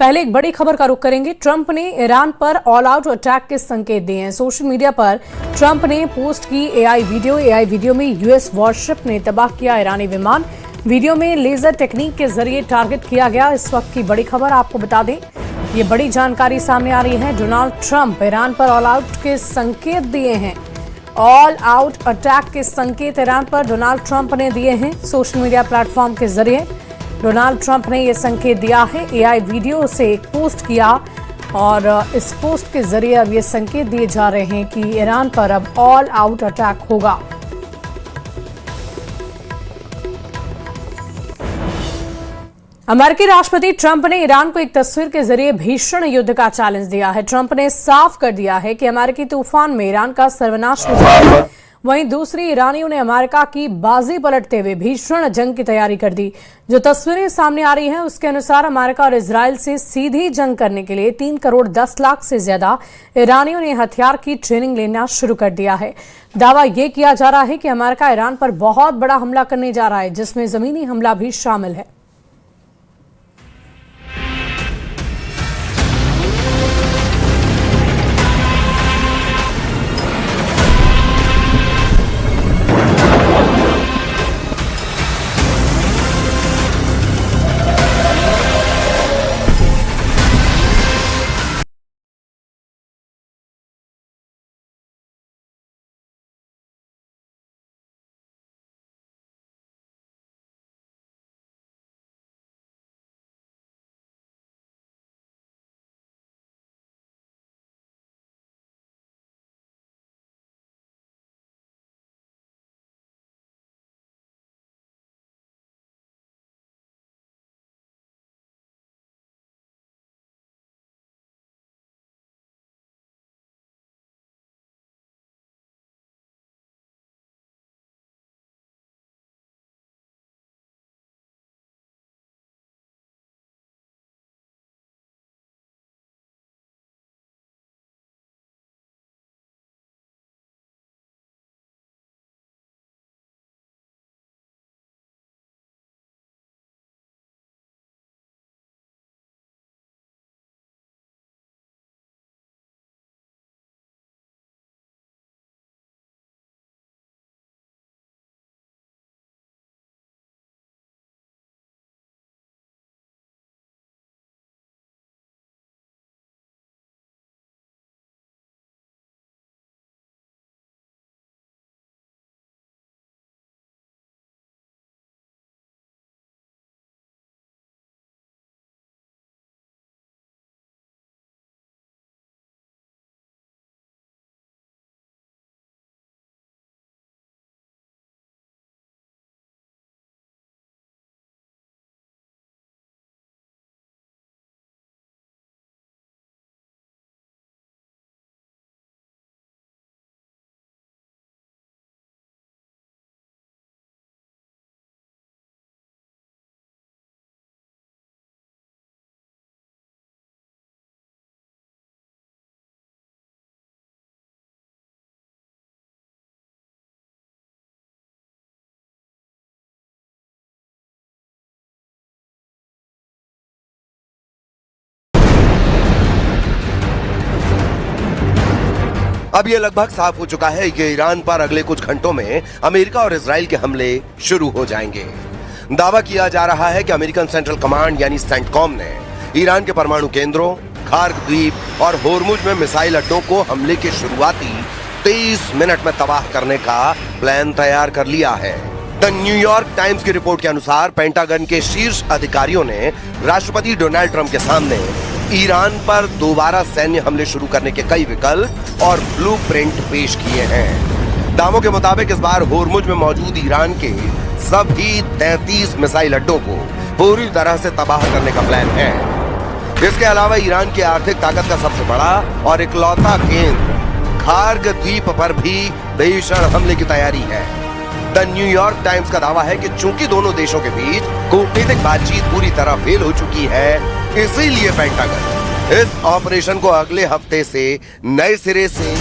पहले एक बड़ी खबर का रुख करेंगे। ट्रंप ने ईरान पर ऑल आउट अटैक के संकेत दिए हैं। सोशल मीडिया पर ट्रंप ने पोस्ट की एआई वीडियो में यूएस वॉरशिप ने तबाह किया ईरानी विमान। वीडियो में लेजर टेक्निक के जरिए टारगेट किया गया। इस वक्त की बड़ी खबर आपको बता दें, ये बड़ी जानकारी सामने आ रही है। डोनाल्ड ट्रंप ईरान पर ऑल आउट के संकेत दिए हैं। ऑल आउट अटैक के संकेत ईरान पर डोनाल्ड ट्रंप ने दिए हैं। सोशल मीडिया प्लेटफॉर्म के जरिए डोनाल्ड ट्रंप ने यह संकेत दिया है। एआई वीडियो से एक पोस्ट किया और इस पोस्ट के जरिए अब ये संकेत दिए जा रहे हैं कि ईरान पर अब ऑल आउट अटैक होगा। अमेरिकी राष्ट्रपति ट्रंप ने ईरान को एक तस्वीर के जरिए भीषण युद्ध का चैलेंज दिया है। ट्रंप ने साफ कर दिया है कि अमेरिकी तूफान में ईरान का सर्वनाश हो जाएगा। वहीं दूसरी ईरानियों ने अमेरिका की बाजी पलटते हुए भीषण जंग की तैयारी कर दी। जो तस्वीरें सामने आ रही हैं उसके अनुसार अमेरिका और इजराइल से सीधी जंग करने के लिए 3 करोड़ 10 लाख से ज्यादा ईरानियों ने हथियार की ट्रेनिंग लेना शुरू कर दिया है। दावा यह किया जा रहा है कि अमेरिका ईरान पर बहुत बड़ा हमला करने जा रहा है, जिसमें जमीनी हमला भी शामिल है। अब ये लगभग साफ हो चुका है कि ईरान पर अगले कुछ घंटों में अमेरिका और इजराइल के हमले शुरू हो जाएंगे। दावा किया जा रहा है कि अमेरिकन सेंट्रल कमांड यानी सेंटकॉम ने ईरान के परमाणु केंद्रों, खार्क द्वीप और होर्मुज में मिसाइल अड्डों को हमले के शुरुआती 23 मिनट में तबाह करने का प्लान तैयार कर लिया है। द न्यूयॉर्क टाइम्स की रिपोर्ट के अनुसार पेंटागन के शीर्ष अधिकारियों ने राष्ट्रपति डोनाल्ड ट्रंप के सामने ईरान पर दोबारा सैन्य हमले शुरू करने के कई विकल्प और ब्लूप्रिंट पेश किए हैं। दावों के मुताबिक इस बार होर्मुज में मौजूद ईरान के सभी 33 मिसाइल अड्डों को पूरी तरह से तबाह करने का प्लान है। इसके अलावा ईरान की आर्थिक ताकत का सबसे बड़ा और इकलौता केंद्र खार्क द्वीप पर भी भीषण हमले की तैयारी है। द न्यूयॉर्क टाइम्स का दावा है कि चूंकि दोनों देशों के बीच कूटनीतिक बातचीत पूरी तरह फेल हो चुकी है, इसीलिए पेंटागन इस ऑपरेशन को अगले हफ्ते से नए सिरे से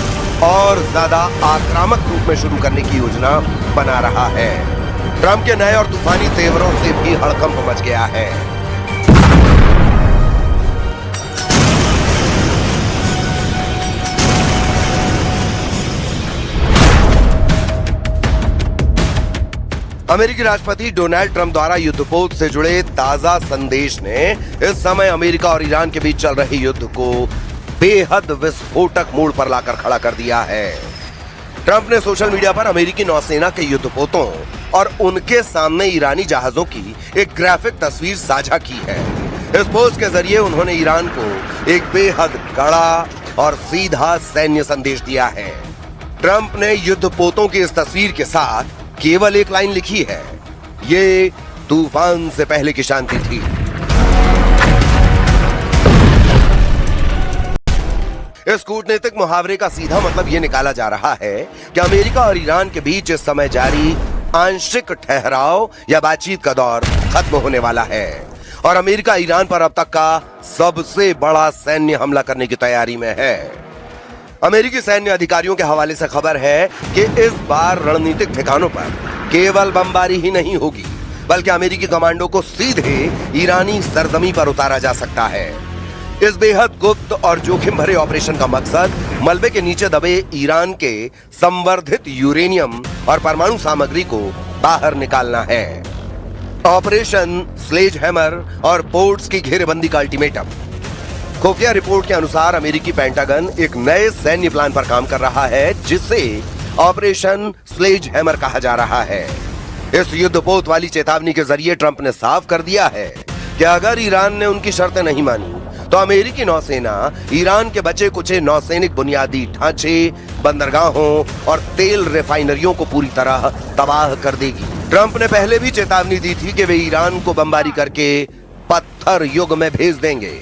और ज्यादा आक्रामक रूप में शुरू करने की योजना बना रहा है। ट्रंप के नए और तूफानी तेवरों से भी हड़कंप मच गया है। अमेरिकी राष्ट्रपति डोनाल्ड ट्रंप द्वारा युद्धपोत से जुड़े ताजा संदेश ने इस समय अमेरिका और ईरान के बीच चल रहे युद्ध को बेहद विस्फोटक मोड़ पर लाकर खड़ा कर दिया है। ट्रंप ने सोशल मीडिया पर अमेरिकी नौसेना के युद्धपोतों और उनके सामने ईरानी जहाजों की एक ग्राफिक तस्वीर साझा की है। इस पोस्ट के जरिए उन्होंने ईरान को एक बेहद कड़ा और सीधा सैन्य संदेश दिया है। ट्रंप ने युद्धपोतों की इस तस्वीर के साथ केवल एक लाइन लिखी है, ये तूफान से पहले की शांति थी। इस कूटनीतिक मुहावरे का सीधा मतलब यह निकाला जा रहा है कि अमेरिका और ईरान के बीच इस समय जारी आंशिक ठहराव या बातचीत का दौर खत्म होने वाला है और अमेरिका ईरान पर अब तक का सबसे बड़ा सैन्य हमला करने की तैयारी में है। अमेरिकी सैन्य अधिकारियों के हवाले से खबर है कि इस बार रणनीतिक ठिकानों पर केवल बमबारी ही नहीं होगी, बल्कि अमेरिकी कमांडो को सीधे ईरानी सरजमी पर उतारा जा सकता है। इस बेहद गुप्त और जोखिम भरे ऑपरेशन का मकसद मलबे के नीचे दबे ईरान के संवर्धित यूरेनियम और परमाणु सामग्री को बाहर निकालना है। ऑपरेशन स्लेज हैमर और पोर्ट्स की घेरेबंदी का अल्टीमेटम। खुफिया रिपोर्ट के अनुसार अमेरिकी पेंटागन एक नए सैन्य प्लान पर काम कर रहा है जिसे ऑपरेशन स्लेज हैमर कहा जा रहा है। इस युद्धपोत वाली चेतावनी के जरिए ट्रंप ने साफ कर दिया है कि अगर ईरान ने उनकी शर्तें नहीं मानी तो अमेरिकी नौसेना ईरान के बचे कुचे नौसैनिक बुनियादी ढांचे, बंदरगाहों और तेल रिफाइनरियों को पूरी तरह तबाह कर देगी। ट्रंप ने पहले भी चेतावनी दी थी कि वे ईरान को बमबारी करके पत्थर युग में भेज देंगे।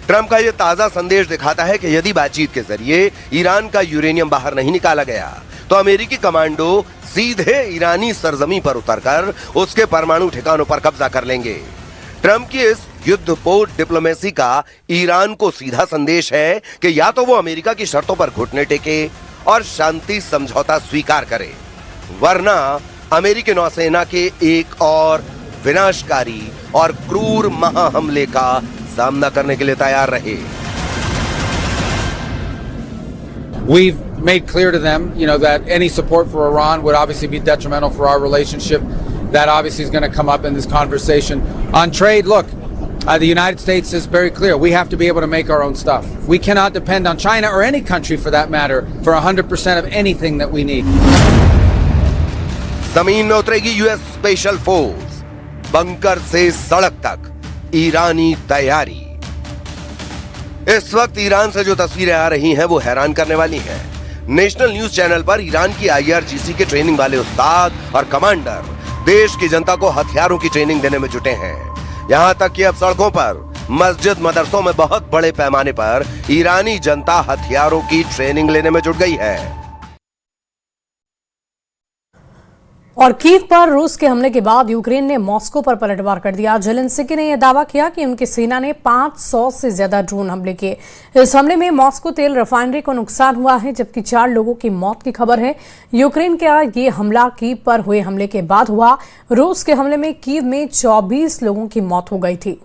ट्रंप का यह ताजा संदेश दिखाता है कि यदि बातचीत के जरिए ईरान का यूरेनियम बाहर नहीं निकाला गया तो अमेरिकी कमांडो सीधे ईरानी सरजमी पर उतरकर उसके परमाणु ठिकानों पर कब्जा कर लेंगे। ट्रंप की इस युद्धपोत डिप्लोमेसी का ईरान को सीधा संदेश है कि या तो वो अमेरिका की शर्तों पर घुटने टेके और शांति समझौता स्वीकार करे, वरना अमेरिकी नौसेना के एक और विनाशकारी और क्रूर महाहमले का सामना करने के लिए तैयार रहे। We've made clear to them, that any support for Iran would obviously be detrimental for our relationship. That obviously is going to come up in this conversation. On trade, look, the United States is very clear. We have to be able to make our own stuff. We cannot depend on China or any country for that matter for 100% of anything that we need. जमीन में उतरेगी US special force, bunker से सड़क तक ईरानी तैयारी। इस वक्त Iran से जो तस्वीरें आ रही हैं वो हैरान करने वाली हैं। नेशनल न्यूज चैनल पर ईरान की IRGC के ट्रेनिंग वाले उस्ताद और कमांडर देश की जनता को हथियारों की ट्रेनिंग देने में जुटे हैं। यहां तक कि अब सड़कों पर, मस्जिद, मदरसों में बहुत बड़े पैमाने पर ईरानी जनता हथियारों की ट्रेनिंग लेने में जुट गई है। और कीव पर रूस के हमले के बाद यूक्रेन ने मॉस्को पर पलटवार कर दिया। जेलेंस्की ने यह दावा किया कि उनकी सेना ने 500 से ज्यादा ड्रोन हमले किए। इस हमले में मॉस्को तेल रिफाइनरी को नुकसान हुआ है, जबकि 4 लोगों की मौत की खबर है। यूक्रेन का ये हमला कीव पर हुए हमले के बाद हुआ। रूस के हमले में कीव में 24 लोगों की मौत हो गई थी।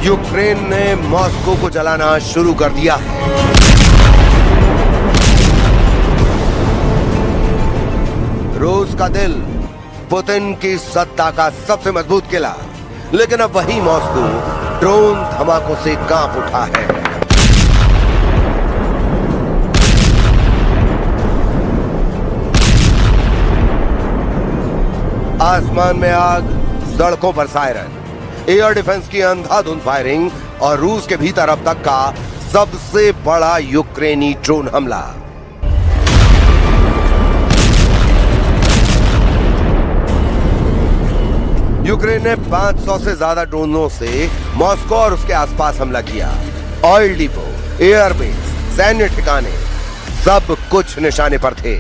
यूक्रेन ने मॉस्को को जलाना शुरू कर दिया है। रूस का दिल, पुतिन की सत्ता का सबसे मजबूत किला, लेकिन अब वही मॉस्को ड्रोन धमाकों से कांप उठा है। आसमान में आग, सड़कों पर सायरन, एयर डिफेंस की अंधाधुंध फायरिंग और रूस के भीतर अब तक का सबसे बड़ा यूक्रेनी ड्रोन हमला। यूक्रेन ने 500 से ज्यादा ड्रोनों से मॉस्को और उसके आसपास हमला किया। ऑयल डिपो, एयरबेस, सैन्य ठिकाने, सब कुछ निशाने पर थे।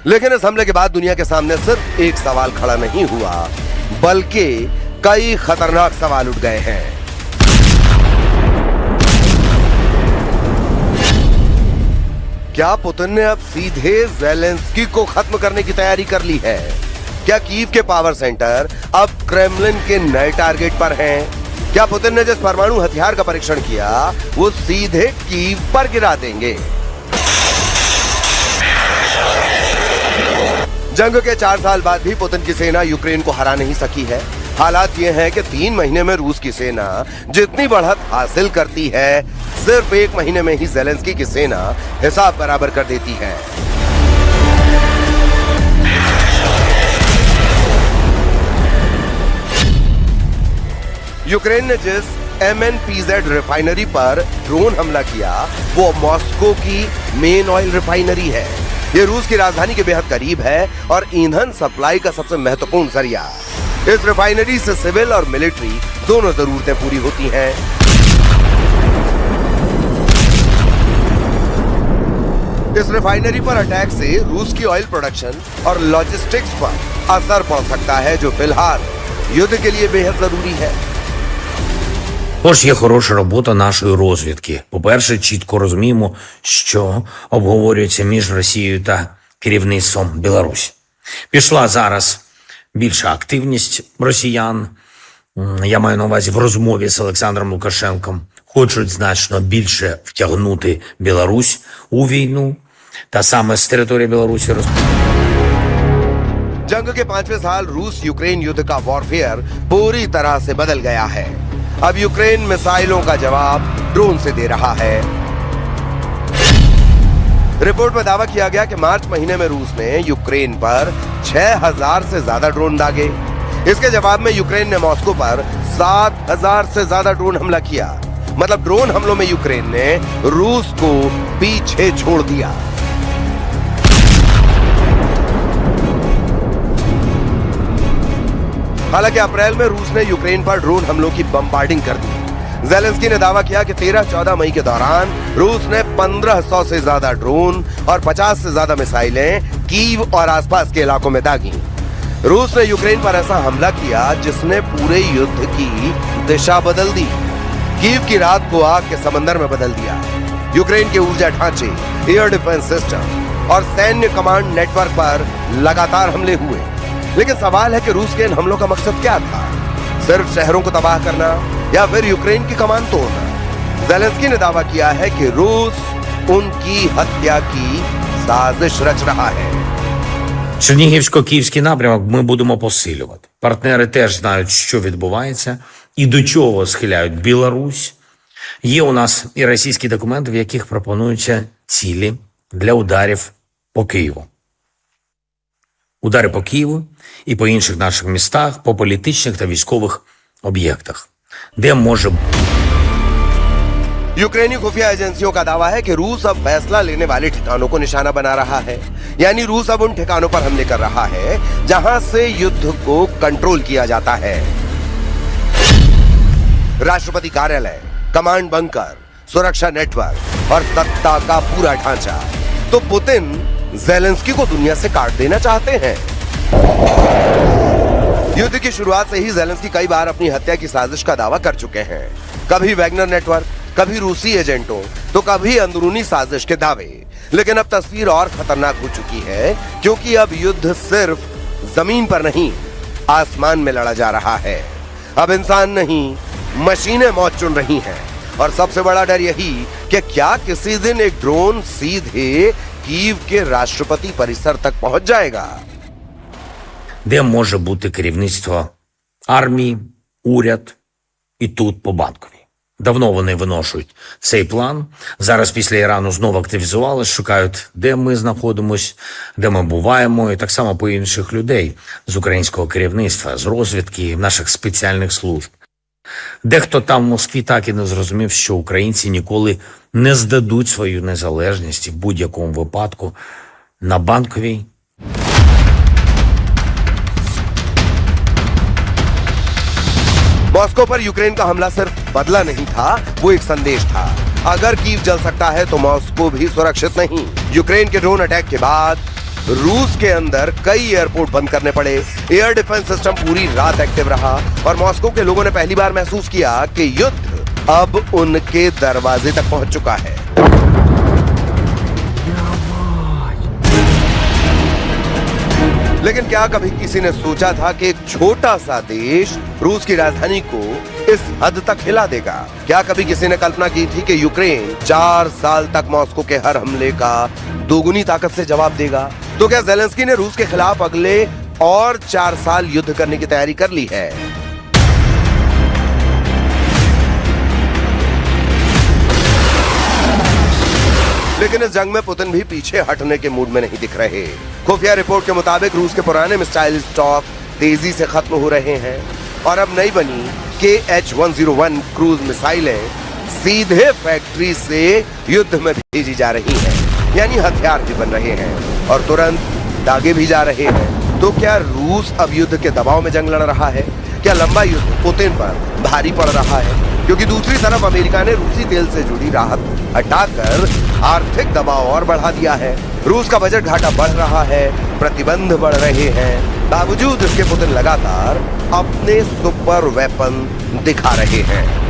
लेकिन इस हमले के बाद दुनिया के सामने सिर्फ एक सवाल खड़ा नहीं हुआ, बल्कि कई खतरनाक सवाल उठ गए हैं। क्या पुतिन ने अब सीधे ज़ेलेंस्की को खत्म करने की तैयारी कर ली है? क्या कीव के पावर सेंटर अब क्रेमलिन के नए टारगेट पर हैं? क्या पुतिन ने जिस परमाणु हथियार का परीक्षण किया वो सीधे कीव पर गिरा देंगे? जंग के 4 साल बाद भी पुतिन की सेना यूक्रेन को हरा नहीं सकी है। हालात ये हैं कि 3 महीने में रूस की सेना जितनी बढ़त हासिल करती है, सिर्फ 1 महीने में ही ज़ेलेंस्की की सेना हिसाब बराबर कर देती है। यूक्रेन ने जिस MNPZ रिफाइनरी पर ड्रोन हमला किया वो मॉस्को की मेन ऑयल रिफाइनरी है। ये रूस की राजधानी के बेहद करीब है और ईंधन सप्लाई का सबसे महत्वपूर्ण जरिया। इस रिफाइनरी से सिविल और मिलिट्री दोनों जरूरतें पूरी होती हैं। इस रिफाइनरी पर अटैक से रूस की ऑयल प्रोडक्शन और लॉजिस्टिक्स पर असर पड़ सकता है, जो फिलहाल युद्ध के लिए बेहद जरूरी है। Тож є хороша робота нашої розвідки. По-перше, чітко розуміємо, що обговорюється між Росією та керівництвом Білорусі. Пішла зараз більша активність росіян, я маю на увазі в розмові з Олександром Лукашенком, хочуть значно більше втягнути Білорусь у війну, та саме з території Білорусі जंग के 5वें साल रूस यूक्रेन युद्ध का वॉरफेयर पूरी तरह से बदल गया है। अब यूक्रेन मिसाइलों का जवाब ड्रोन से दे रहा है। रिपोर्ट में दावा किया गया कि मार्च महीने में रूस ने यूक्रेन पर 6000 से ज्यादा ड्रोन दागे। इसके जवाब में यूक्रेन ने मॉस्को पर 7000 से ज्यादा ड्रोन हमला किया। मतलब ड्रोन हमलों में यूक्रेन ने रूस को पीछे छोड़ दिया। हालांकि अप्रैल में रूस ने यूक्रेन पर ड्रोन हमलों की बमबार्डिंग कर दी। ज़ेलेंस्की ने दावा किया कि 13-14 मई के दौरान रूस ने 1500 से ज्यादा ड्रोन और 50 से ज्यादा मिसाइलें कीव और आसपास के इलाकों में दागी। रूस ने यूक्रेन पर ऐसा हमला किया जिसने पूरे युद्ध की दिशा बदल दी। कीव की रात को आग के समंदर में बदल दिया। यूक्रेन के ऊर्जा ढांचे, एयर डिफेंस सिस्टम और सैन्य कमांड नेटवर्क पर लगातार हमले हुए। लेकिन सवाल है कि रूस के इन हमलों का मकसद क्या था? सिर्फ शहरों को तबाह करना या फिर यूक्रेन की कमान तोड़ना? ज़ेलेंस्की ने दावा किया है कि रूस उनकी हत्या की साजिश रच रहा है। Чернігівсько-київський напрямок ми будемо посилювати. Партнери теж знають, що відбувається і до чого схиляють Білорусь. Є у нас і російські документи, в яких пропонуються цілі для ударів по Києву. Удари по Києву і по інших наших містах, по політичних та військових об'єктах, де може... यूक्रेनी खुफिया एजेंसियों का दावा है कि रूस अब फैसला लेने वाले ठिकानों को निशाना बना रहा है। यानी रूस अब उन ठिकानों पर हमले कर रहा है जहां से युद्ध को कंट्रोल किया जाता है। राष्ट्रपति कार्यालय, कमांड बंकर, सुरक्षा नेटवर्क और सत्ता का पूरा ढांचा। तो पुतिन ज़ेलेंस्की को दुनिया से काट देना चाहते हैं। युद्ध की शुरुआत से ही ज़ेलेंस्की कई बार अपनी हत्या की साजिश का दावा कर चुके हैं। कभी वैगनर नेटवर्क, कभी रूसी एजेंटों, तो कभी अंदरूनी साजिश के दावे। लेकिन अब तस्वीर और खतरनाक हो चुकी है, क्योंकि अब युद्ध सिर्फ जमीन पर नहीं, आसमान में लड़ा जा रहा है। अब इंसान नहीं, मशीनें मौत चुन रही हैं। और सबसे बड़ा डर यही कि क्या किसी दिन एक ड्रोन सीधे कीव के राष्ट्रपति परिसर तक पहुंच जाएगा? Де може бути керівництво армії, уряд і тут по Банковій. Давно вони виношують цей план. Зараз після Ірану знову активізувались, шукають, де ми знаходимось, де ми буваємо, і так само по інших людей з українського керівництва, з розвідки, наших спеціальних служб. Дехто там в Москві так і не зрозумів, що українці ніколи не здадуть свою незалежність і в будь-якому випадку на Банковій. मॉस्को पर यूक्रेन का हमला सिर्फ बदला नहीं था, वो एक संदेश था। अगर कीव जल सकता है तो मॉस्को भी सुरक्षित नहीं। यूक्रेन के ड्रोन अटैक के बाद रूस के अंदर कई एयरपोर्ट बंद करने पड़े। एयर डिफेंस सिस्टम पूरी रात एक्टिव रहा और मॉस्को के लोगों ने पहली बार महसूस किया कि युद्ध अब उनके दरवाजे तक पहुंच चुका है। लेकिन क्या कभी किसी ने सोचा था कि एक छोटा सा देश रूस की राजधानी को इस हद तक हिला देगा? क्या कभी किसी ने कल्पना की थी कि यूक्रेन 4 साल तक मॉस्को के हर हमले का दोगुनी ताकत से जवाब देगा? तो क्या ज़ेलेंस्की ने रूस के खिलाफ अगले और 4 साल युद्ध करने की तैयारी कर ली है? लेकिन इस जंग में पुतिन भी पीछे हटने के मूड में नहीं दिख रहे। खुफिया रिपोर्ट के मुताबिक रूस के पुराने मिसाइल स्टॉक तेजी से खत्म हो रहे हैं और अब नई बनी KH-101 क्रूज मिसाइलें सीधे फैक्ट्री से युद्ध में भेजी जा रही हैं, यानी हथियार भी बन रहे हैं और तुरंत दागे भी जा रहे हैं। तो क्या रूस अब युद्ध के दबाव में जंग लड़ रहा है? क्या लंबा युद्ध पुतिन पर भारी पड़ रहा है? क्योंकि दूसरी तरफ अमेरिका ने रूसी तेल से जुड़ी राहत हटाकर आर्थिक दबाव और बढ़ा दिया है। रूस का बजट घाटा बढ़ रहा है, प्रतिबंध बढ़ रहे हैं। बावजूद इसके पुतिन लगातार अपने सुपर वेपन दिखा रहे हैं।